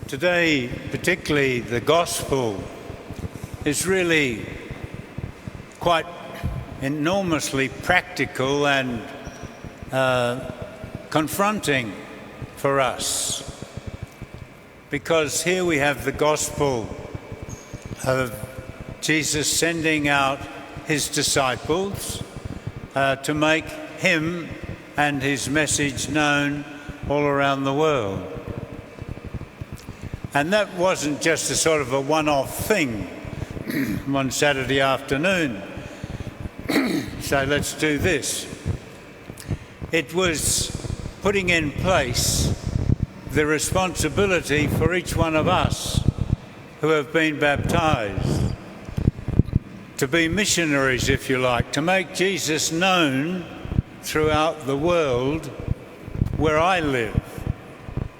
Today, particularly the gospel, is really quite enormously practical and confronting for us, because here we have the gospel of Jesus sending out his disciples to make him and his message known all around the world. And that wasn't just a sort of a one-off thing one Saturday afternoon. So let's do this. It was putting in place the responsibility for each one of us who have been baptized to be missionaries, if you like, to make Jesus known throughout the world where I live,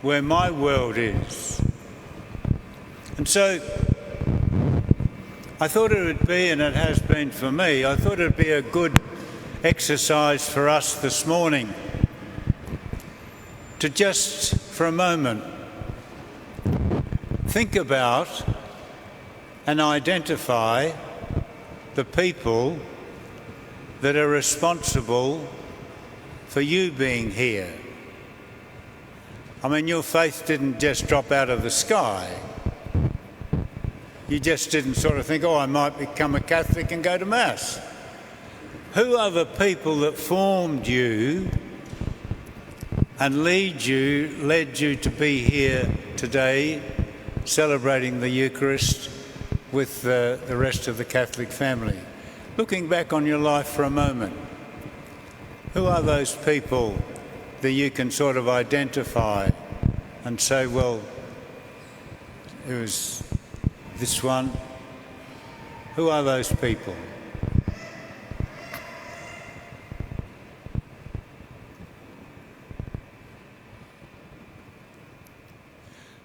where my world is. And so I thought it would be, and it has been for me, I thought it would be a good exercise for us this morning to just for a moment think about and identify the people that are responsible for you being here. I mean, your faith didn't just drop out of the sky. You just didn't sort of think, oh, I might become a Catholic and go to Mass. Who are the people that formed you and led you to be here today celebrating the Eucharist with the rest of the Catholic family? Looking back on your life for a moment, who are those people that you can sort of identify and say, well, it was this one? Who are those people?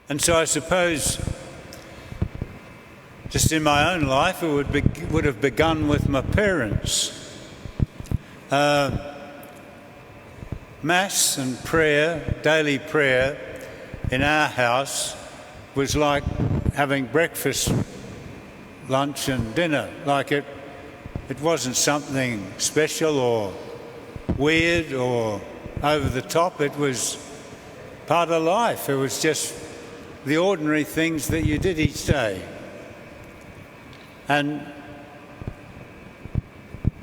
And so I suppose, just in my own life, it would have begun with my parents. Mass and prayer, daily prayer in our house was like having breakfast, lunch and dinner. Like it wasn't something special or weird or over the top. It was part of life. It was just the ordinary things that you did each day. And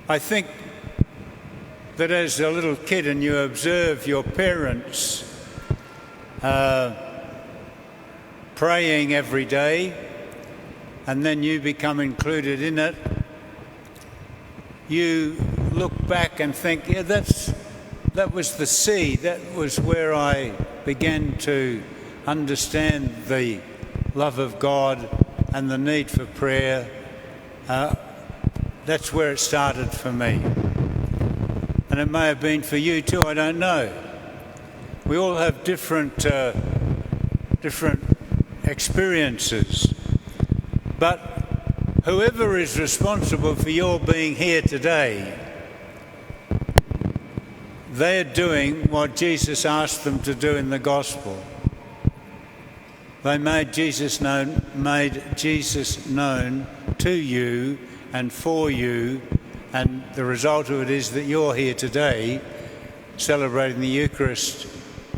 I think that as a little kid and you observe your parents praying every day, and then you become included in it, you look back and think, yeah, that was the seed. That was where I began to understand the love of God and the need for prayer. That's where it started for me. And it may have been for you too, I don't know. We all have different experiences. But whoever is responsible for your being here today, they're doing what Jesus asked them to do in the gospel. They made Jesus known to you and for you, and the result of it is that you're here today celebrating the Eucharist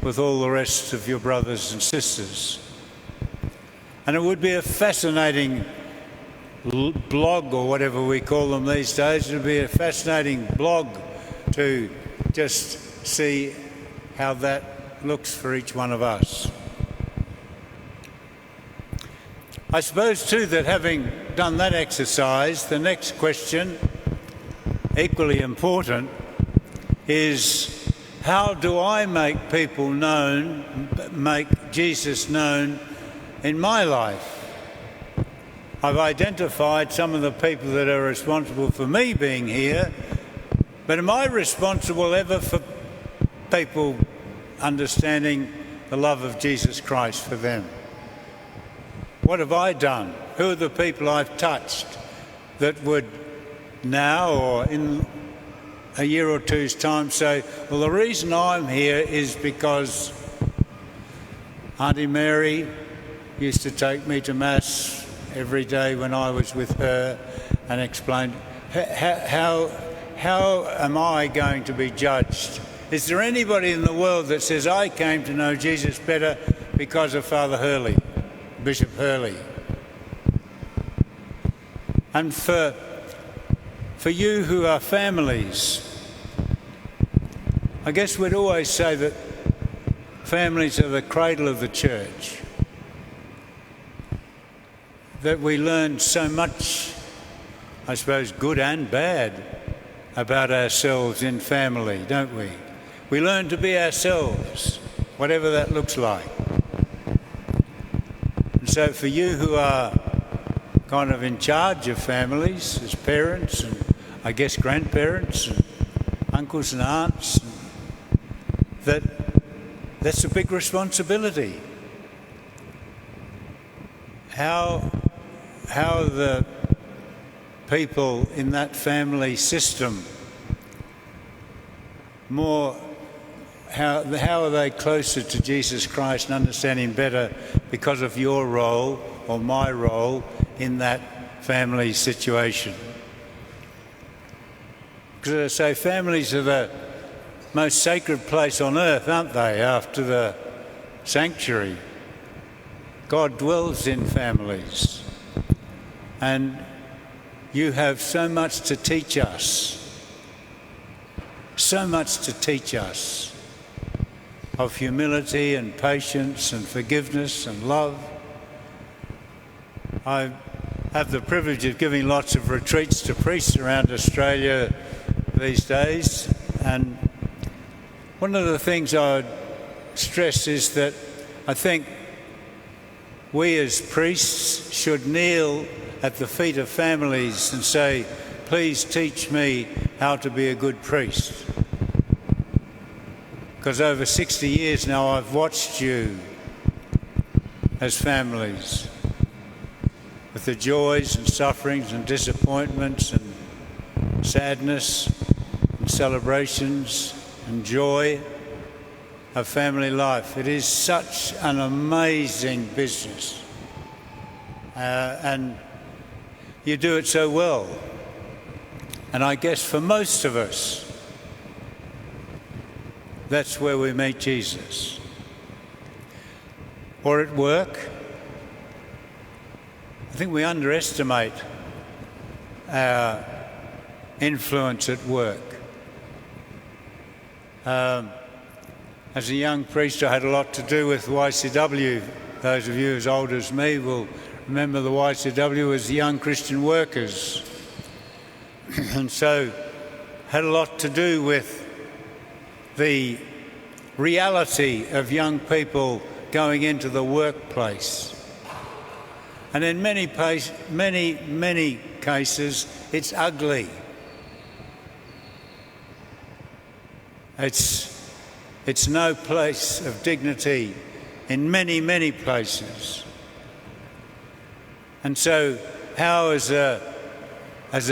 with all the rest of your brothers and sisters. And it would be a fascinating blog, or whatever we call them these days. It would be a fascinating blog to just see how that looks for each one of us. I suppose too that having done that exercise, the next question, equally important, is how do I make people known, make Jesus known in my life? I've identified some of the people that are responsible for me being here, but am I responsible ever for people understanding the love of Jesus Christ for them? What have I done? Who are the people I've touched that would now or in a year or two's time say, well, the reason I'm here is because Auntie Mary used to take me to Mass every day when I was with her and explained, how am I going to be judged? Is there anybody in the world that says, I came to know Jesus better because of Father Hurley, Bishop Hurley? And for you who are families, I guess we'd always say that families are the cradle of the church, that we learn so much, I suppose good and bad, about ourselves in family, don't we? We learn to be ourselves, whatever that looks like. And so for you who are kind of in charge of families as parents and I guess grandparents and uncles and aunts, that's a big responsibility. How the people in that family system how are they closer to Jesus Christ and understand him better because of your role or my role in that family situation? Because as I say, families are the most sacred place on earth, aren't they, after the sanctuary? God dwells in families. And you have so much to teach us. So much to teach us of humility and patience and forgiveness and love. I have the privilege of giving lots of retreats to priests around Australia these days, and one of the things I would stress is that I think we as priests should kneel at the feet of families and say, please teach me how to be a good priest. Because over 60 years now I've watched you as families with the joys and sufferings and disappointments and sadness and celebrations and joy of family life. It is such an amazing business. And you do it so well. And I guess for most of us, that's where we meet Jesus. Or at work. I think we underestimate our influence at work. As a young priest, I had a lot to do with YCW. Those of you as old as me will remember the YCW as the Young Christian Workers. And so had a lot to do with the reality of young people going into the workplace. And in many cases, it's ugly. It's no place of dignity in many places. And so how as a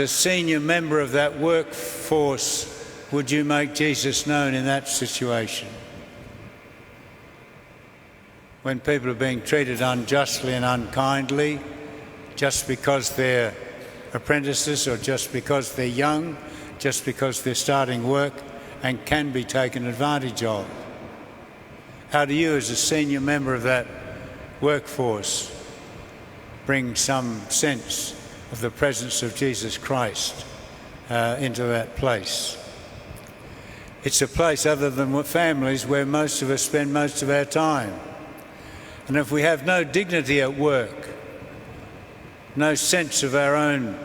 senior member of that workforce would you make Jesus known in that situation? When people are being treated unjustly and unkindly just because they're apprentices or just because they're young, just because they're starting work and can be taken advantage of. How do you, as a senior member of that workforce, bring some sense of the presence of Jesus Christ into that place? It's a place other than families where most of us spend most of our time. And if we have no dignity at work, no sense of our own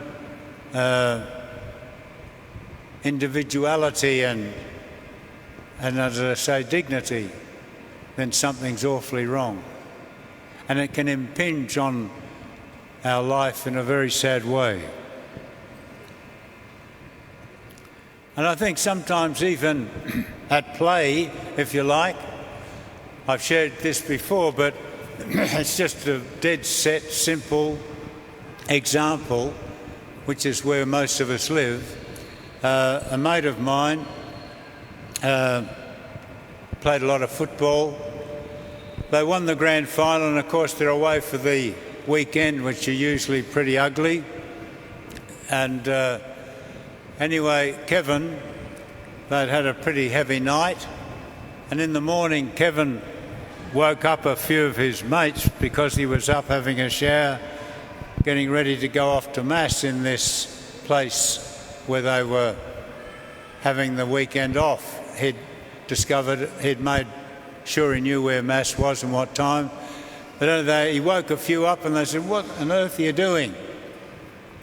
individuality and as I say, dignity, then something's awfully wrong. And it can impinge on our life in a very sad way. And I think sometimes even at play, if you like, I've shared this before, but it's just a dead set, simple example, which is where most of us live. A mate of mine played a lot of football, they won the grand final, and of course they're away for the weekend, which are usually pretty ugly. And anyway, Kevin, they'd had a pretty heavy night, and in the morning Kevin woke up a few of his mates because he was up having a shower, getting ready to go off to Mass in this place where they were having the weekend off. He'd discovered, he'd made sure he knew where Mass was and what time. But he woke a few up and they said, "What on earth are you doing?"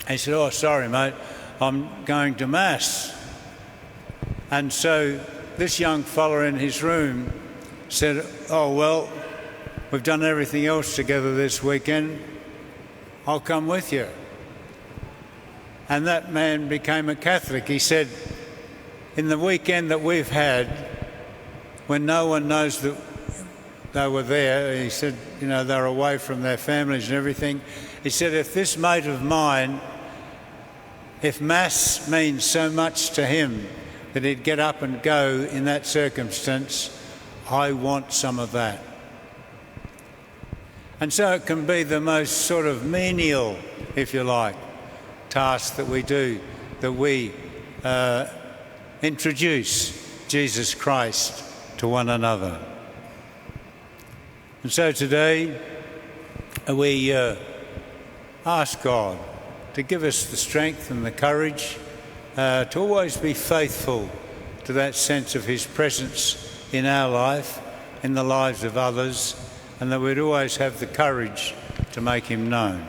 He said, "Oh, sorry, mate, I'm going to Mass." And so this young fella in his room said, "Oh, well, we've done everything else together this weekend. I'll come with you." And that man became a Catholic. He said, in the weekend that we've had, when no one knows that they were there, he said, you know, they're away from their families and everything. He said, if this mate of mine, if Mass means so much to him that he'd get up and go in that circumstance, I want some of that. And so it can be the most sort of menial, if you like, task that we do, that we introduce Jesus Christ to one another. And so today we ask God to give us the strength and the courage to always be faithful to that sense of his presence in our life, in the lives of others, and that we'd always have the courage to make him known.